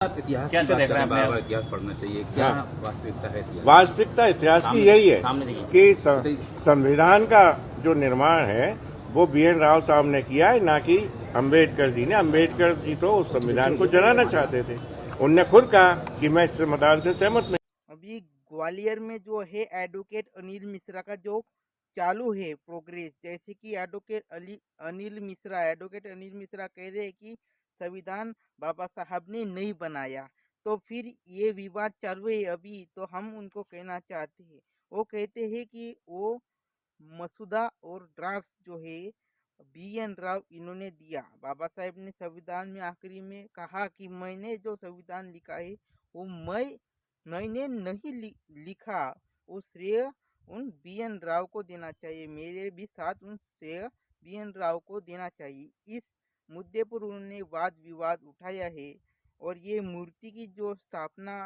इतिहास क्या की बात देख रहे हैं करें, बार आप? बार इतिहास पढ़ना चाहिए। क्या हाँ। वास्तविकता है इतिहास? वास्तविकता इतिहास की यही है सामने देखिए। कि संविधान का जो निर्माण है वो BN राव साहब ने किया है, ना कि अंबेडकर जी ने। अंबेडकर जी तो उस संविधान को जलाना चाहते थे। उनने खुद कहा कि मैं इस संविधान से सहमत नहीं। अभी ग्वालियर में जो है एडवोकेट अनिल मिश्रा का जो चालू है प्रोग्रेस, जैसे कि एडवोकेट अनिल मिश्रा कह रहे हैं कि संविधान बाबा साहब ने नहीं बनाया, तो फिर ये विवाद चालू है अभी। तो हम उनको कहना चाहते हैं, वो कहते हैं कि वो मसूदा और ड्राफ्ट जो है BN राव इन्होंने दिया। बाबा साहेब ने संविधान में आखिरी में कहा कि मैंने जो संविधान लिखा है वो मैंने नहीं लिखा, वो श्रेय उन BN राव को देना चाहिए, मेरे भी साथ उन श्रेय BN राव को देना चाहिए। इस मुद्दे पर उन्होंने वाद विवाद उठाया है और ये मूर्ति की जो स्थापना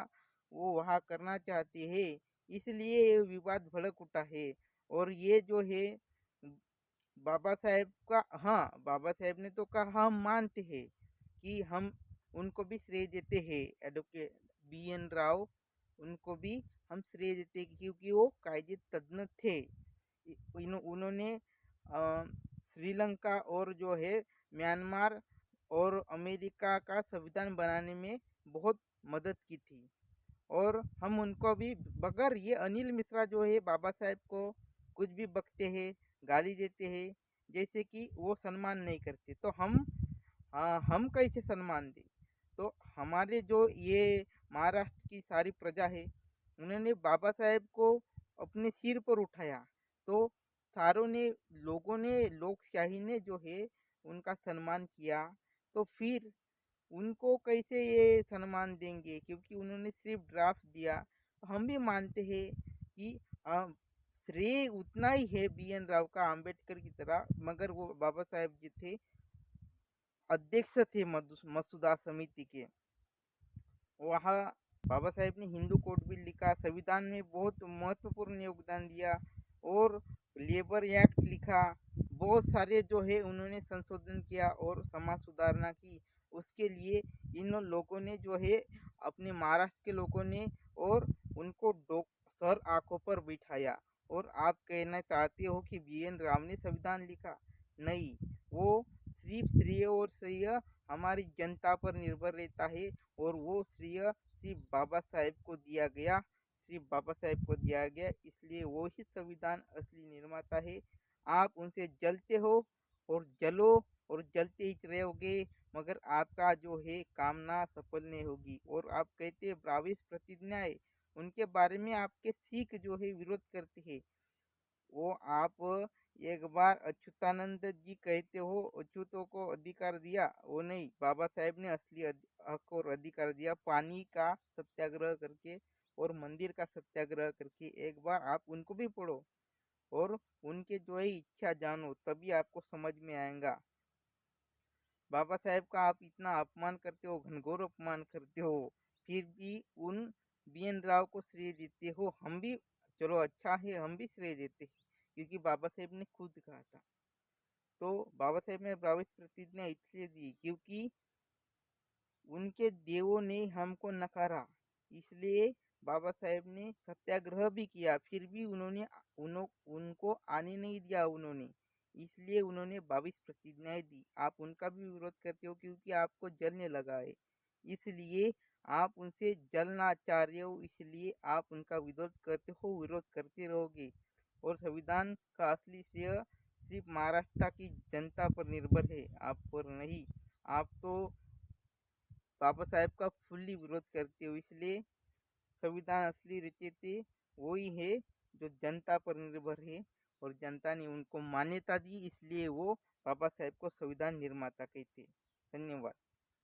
वो वहाँ करना चाहते हैं, इसलिए ये विवाद भड़क उठा है। और ये जो है बाबा साहेब का, हाँ बाबा साहेब ने तो कहा हम मानते हैं कि हम उनको भी श्रेय देते हैं, एडवोकेट BN राव, उनको भी हम श्रेय देते हैं क्योंकि वो कायदे तज्ञ थे। उन्होंने श्रीलंका और जो है म्यांमार और अमेरिका का संविधान बनाने में बहुत मदद की थी। और हम उनको भी, मगर ये अनिल मिश्रा जो है बाबा साहेब को कुछ भी बकते हैं, गाली देते हैं, जैसे कि वो सम्मान नहीं करते, तो हम कैसे सम्मान दें। तो हमारे जो ये महाराष्ट्र की सारी प्रजा है, उन्होंने बाबा साहेब को अपने सिर पर उठाया, तो सारों ने, लोगों ने, लोकशाही ने जो है उनका सम्मान किया, तो फिर उनको कैसे ये सम्मान देंगे, क्योंकि उन्होंने सिर्फ ड्राफ्ट दिया। तो हम भी मानते हैं कि श्रेय उतना ही है BN राव का अंबेडकर की तरह, मगर वो बाबा साहेब जी थे, अध्यक्ष थे मसूदा समिति के। वहाँ बाबा साहेब ने हिंदू कोड बिल लिखा, संविधान में बहुत महत्वपूर्ण योगदान दिया और लेबर एक्ट लिखा, बहुत सारे जो है उन्होंने संशोधन किया और समाज सुधारना की। उसके लिए इन लोगों ने जो है अपने महाराष्ट्र के लोगों ने और उनको सर आंखों पर बिठाया। और आप कहना चाहते हो कि BN राव ने संविधान लिखा? नहीं, वो सिर्फ श्रेय और श्रेय हमारी जनता पर निर्भर रहता है और वो श्रेय सिर्फ बाबा साहेब को दिया गया, इसलिए वो ही संविधान असली निर्माता है। आप उनसे जलते हो और जलो और जलते ही रहोगे, मगर आपका जो है कामना सफल नहीं होगी। और आप कहते हैं 22 प्रतिज्ञाएं, उनके बारे में आपके सिख जो है विरोध करते हैं। वो आप एक बार अच्युतानंद जी कहते हो अच्युतों को अधिकार दिया, वो नहीं, बाबा साहेब ने असली हक और अधिकार दिया, पानी का सत्याग्रह करके और मंदिर का सत्याग्रह करके। एक बार आप उनको भी पढ़ो और उनके जो है इच्छा जानो, तभी आपको समझ में आएगा। बाबा साहेब का आप इतना अपमान करते हो, घनघोर अपमान करते हो, फिर भी उन BN राव को श्रेय देते हो। हम भी, चलो अच्छा है, हम भी श्रेय देते हैं क्योंकि बाबा साहेब ने खुद कहा था। तो बाबा साहेब ने 22 प्रतिज्ञा इसलिए दी क्योंकि उनके देवों ने हमको नकारा, इसलिए बाबा साहेब ने सत्याग्रह भी किया, फिर भी उनको आने नहीं दिया उन्होंने, इसलिए उन्होंने 22 प्रतिज्ञाएं दी। आप उनका भी विरोध करते हो क्योंकि आपको जलने लगा है, इसलिए आप उनसे जलना चाह रहे हो, इसलिए आप उनका विरोध करते रहोगे। और संविधान का असली श्रेय सिर्फ महाराष्ट्र की जनता पर निर्भर है, आप पर नहीं। आप तो बाबा साहेब का फुल्ली विरोध करते हो, इसलिए संविधान असली रचयिता वही है जो जनता पर निर्भर है और जनता ने उनको मान्यता दी, इसलिए वो बाबा साहेब को संविधान निर्माता कहते। धन्यवाद।